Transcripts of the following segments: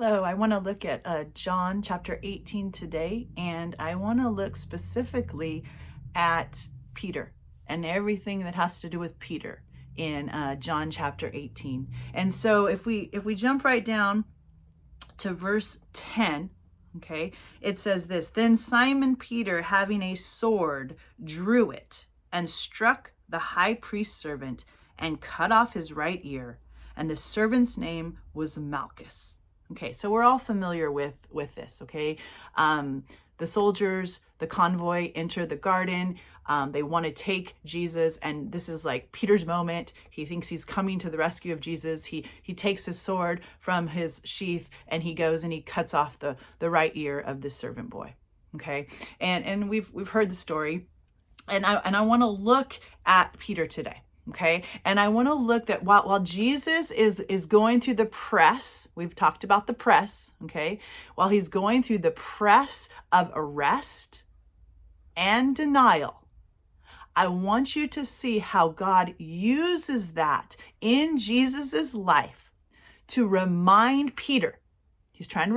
Hello, I want to look at John chapter 18 today, and I want to look specifically at Peter and everything that has to do with Peter in John chapter 18. And so if we jump right down to verse 10, okay, it says this: Then Simon Peter, having a sword, drew it and struck the high priest's servant and cut off his right ear, and the servant's name was Malchus. Okay, so we're all familiar with this, okay? The soldiers, the convoy enter the garden. They want to take Jesus, and this is like Peter's moment. He thinks he's coming to the rescue of Jesus. He takes his sword from his sheath, and he goes and he cuts off the right ear of this servant boy, okay? And we've heard the story, and I want to look at Peter today. Okay, and I want to look that while Jesus is going through the press, we've talked about the press, okay, while he's going through the press of arrest and denial, I want you to see how God uses that in Jesus's life to remind Peter. He's trying to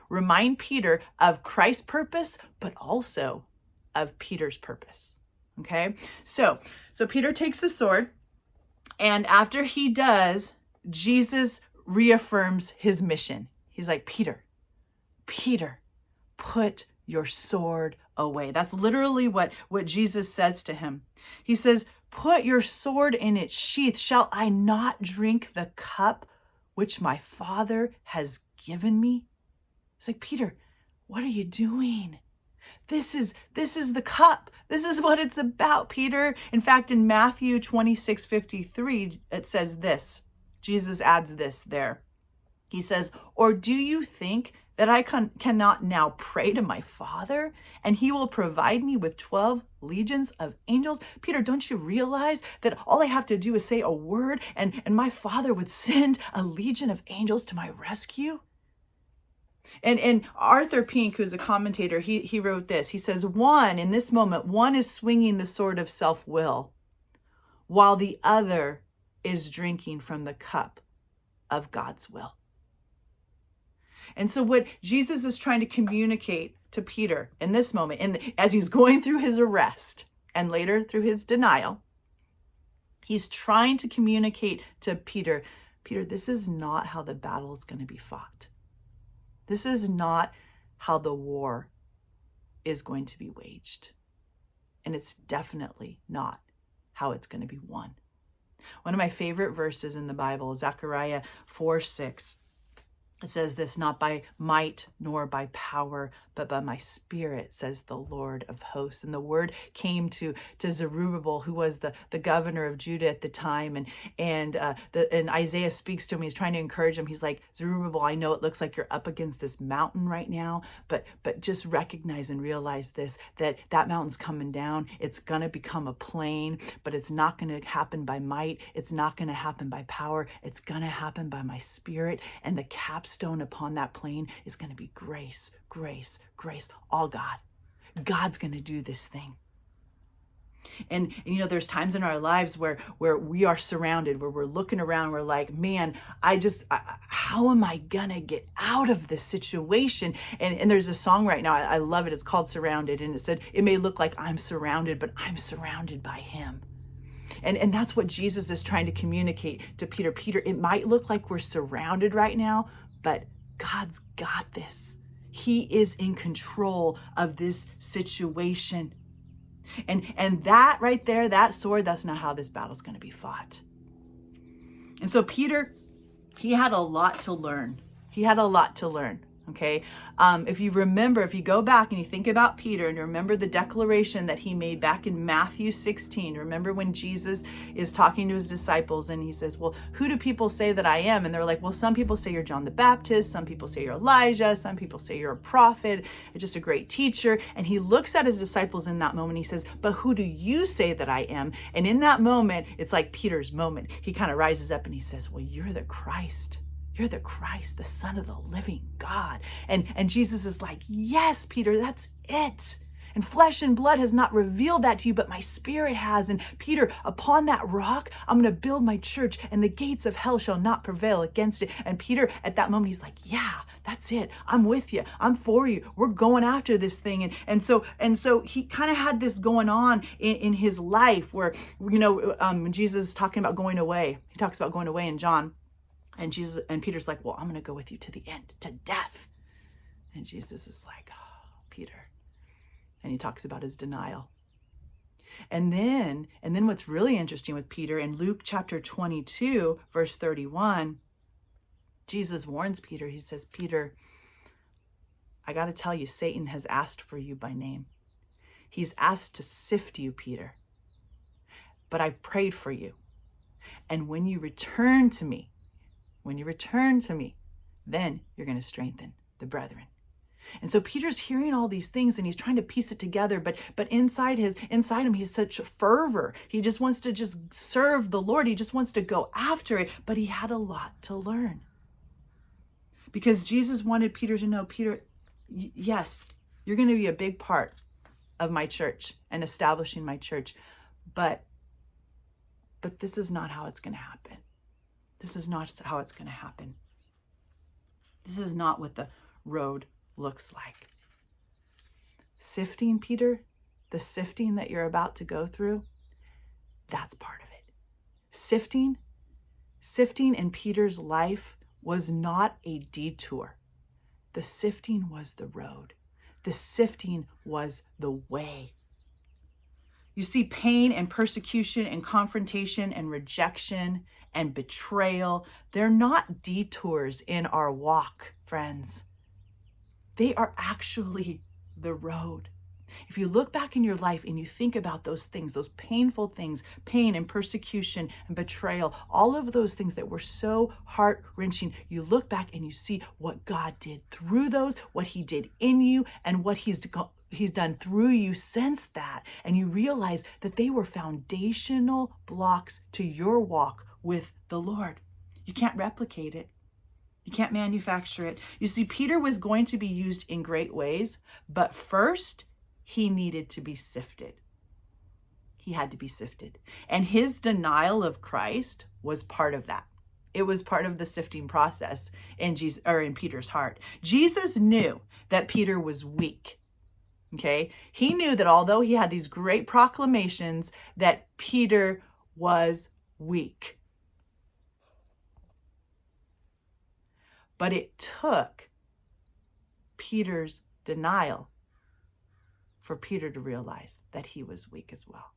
remind Peter of Christ's purpose, but also of Peter's purpose. Okay, so Peter takes the sword, and after he does, Jesus reaffirms his mission. He's like, Peter, put your sword away. That's literally what Jesus says to him. He says, put your sword in its sheath. Shall I not drink the cup which my Father has given me? It's like, Peter, what are you doing? This is the cup. This is what it's about, Peter. In fact, in Matthew 26:53, it says this. Jesus adds this there. He says, or do you think that I cannot now pray to my Father, and he will provide me with 12 legions of angels? Peter, don't you realize that all I have to do is say a word, and my Father would send a legion of angels to my rescue? And Arthur Pink, who's a commentator, he wrote this. He says, in this moment, one is swinging the sword of self-will, while the other is drinking from the cup of God's will. And so what Jesus is trying to communicate to Peter in this moment, and as he's going through his arrest and later through his denial, he's trying to communicate to Peter, this is not how the battle is going to be fought. This is not how the war is going to be waged. And it's definitely not how it's going to be won. One of my favorite verses in the Bible, Zechariah 4:6. It says this: not by might nor by power, but by my spirit, says the Lord of hosts. And the word came to Zerubbabel, who was the governor of Judah at the time. And Isaiah speaks to him. He's trying to encourage him. He's like, Zerubbabel, I know it looks like you're up against this mountain right now, but just recognize and realize this, that mountain's coming down. It's going to become a plain, but it's not going to happen by might. It's not going to happen by power. It's going to happen by my spirit. And the capstone upon that plain is going to be grace, grace, grace, all God. God's going to do this thing. And there's times in our lives where we are surrounded, where we're looking around, we're like, man, how am I going to get out of this situation? And there's a song right now, I love it. It's called Surrounded. And it said, it may look like I'm surrounded, but I'm surrounded by him. And that's what Jesus is trying to communicate to Peter. Peter, it might look like we're surrounded right now, but God's got this. He is in control of this situation. And that right there, that sword, that's not how this battle's going to be fought. And so Peter, he had a lot to learn. Okay. If you go back and you think about Peter and you remember the declaration that he made back in Matthew 16, remember when Jesus is talking to his disciples and he says, well, who do people say that I am? And they're like, well, some people say you're John the Baptist. Some people say you're Elijah. Some people say you're a prophet, just a great teacher. And he looks at his disciples in that moment. He says, but who do you say that I am? And in that moment, it's like Peter's moment. He kind of rises up and he says, well, you're the Christ. You're the Christ, the Son of the living God. And Jesus is like, yes, Peter, that's it. And flesh and blood has not revealed that to you, but my spirit has. And Peter, upon that rock, I'm going to build my church, and the gates of hell shall not prevail against it. And Peter, at that moment, he's like, yeah, that's it. I'm with you. I'm for you. We're going after this thing. And so he kind of had this going on in his life where, when Jesus is talking about going away, he talks about going away in John. And Peter's like, well, I'm going to go with you to the end, to death. And Jesus is like, oh, Peter. And he talks about his denial. And then what's really interesting with Peter, in Luke chapter 22, verse 31, Jesus warns Peter. He says, Peter, I got to tell you, Satan has asked for you by name. He's asked to sift you, Peter. But I've prayed for you. And when you return to me, then you're going to strengthen the brethren. And so Peter's hearing all these things and he's trying to piece it together, but inside him, he's such a fervor. He just wants to just serve the Lord. He just wants to go after it, but he had a lot to learn. Because Jesus wanted Peter to know, Peter, yes, you're going to be a big part of my church and establishing my church, but this is not how it's going to happen. This is not how it's going to happen. This is not what the road looks like. Sifting, Peter, the sifting that you're about to go through, that's part of it. Sifting in Peter's life was not a detour. The sifting was the road. The sifting was the way. You see, pain and persecution and confrontation and rejection and betrayal, they're not detours in our walk, friends. They are actually the road. If you look back in your life and you think about those things, those painful things, pain and persecution and betrayal, all of those things that were so heart-wrenching, you look back and you see what God did through those, what he did in you, and what he's done through you since that. And you realize that they were foundational blocks to your walk with the Lord. You can't replicate it. You can't manufacture it. You see, Peter was going to be used in great ways, but first he needed to be sifted. He had to be sifted. And his denial of Christ was part of that. It was part of the sifting process in Peter's heart. Jesus knew that Peter was weak. Okay? He knew that although he had these great proclamations, that Peter was weak. But it took Peter's denial for Peter to realize that he was weak as well.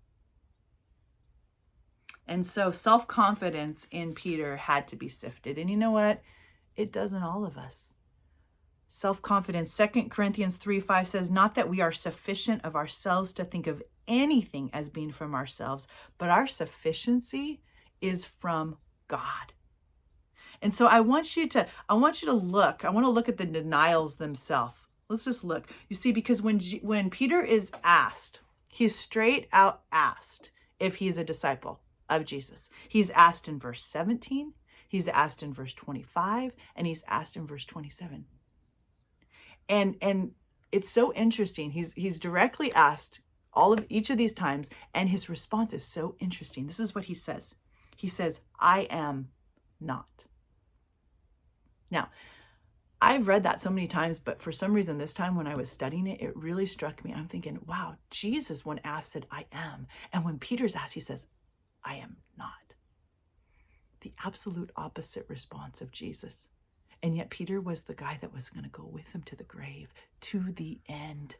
And so self-confidence in Peter had to be sifted. And you know what? It does in all of us. Self-confidence, 2 Corinthians 3:5 says, not that we are sufficient of ourselves to think of anything as being from ourselves, but our sufficiency is from God. And so I want you to look. I want to look at the denials themselves. Let's just look. You see, because when Peter is asked, he's straight out asked if he's a disciple of Jesus. He's asked in verse 17, he's asked in verse 25, and he's asked in verse 27. And it's so interesting. He's directly asked each of these times, and his response is so interesting. This is what he says. He says, I am not. Now, I've read that so many times, but for some reason this time when I was studying it, it really struck me. I'm thinking, wow, Jesus, when asked, said, I am. And when Peter's asked, he says, I am not. The absolute opposite response of Jesus. And yet Peter was the guy that was going to go with him to the grave, to the end.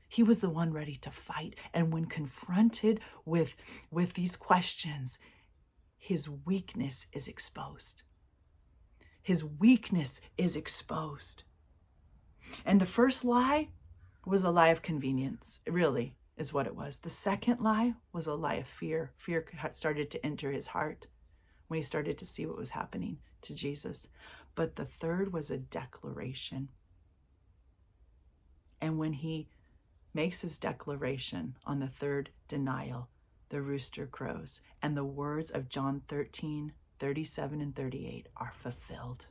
He was the one ready to fight. And when confronted with these questions, his weakness is exposed. His weakness is exposed. And the first lie was a lie of convenience. It really is what it was. The second lie was a lie of fear. Fear started to enter his heart when he started to see what was happening to Jesus. But the third was a declaration. And when he makes his declaration on the third denial, the rooster crows, and the words of John 13:37 and 38 are fulfilled.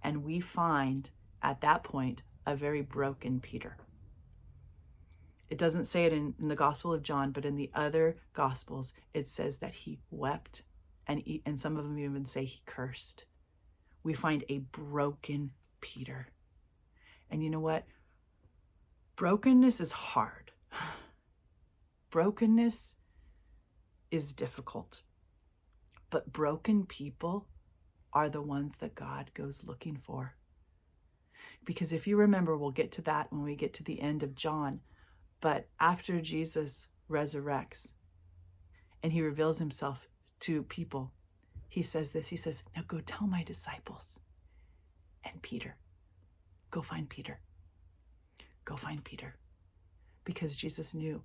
And we find at that point a very broken Peter. It doesn't say it in the Gospel of John, but in the other Gospels, it says that he wept, and some of them even say he cursed. We find a broken Peter. And you know what? Brokenness is hard. Brokenness is difficult. But broken people are the ones that God goes looking for. Because if you remember, we'll get to that when we get to the end of John. But after Jesus resurrects and he reveals himself to people, he says this. He says, now go tell my disciples and Peter. Go find Peter. Go find Peter. Because Jesus knew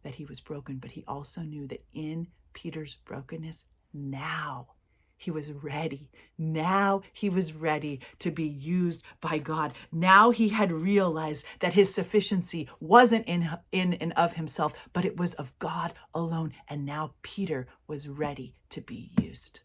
that he was broken, but he also knew that in Peter's brokenness, now he was ready. Now he was ready to be used by God. Now he had realized that his sufficiency wasn't in and of himself, but it was of God alone. And now Peter was ready to be used.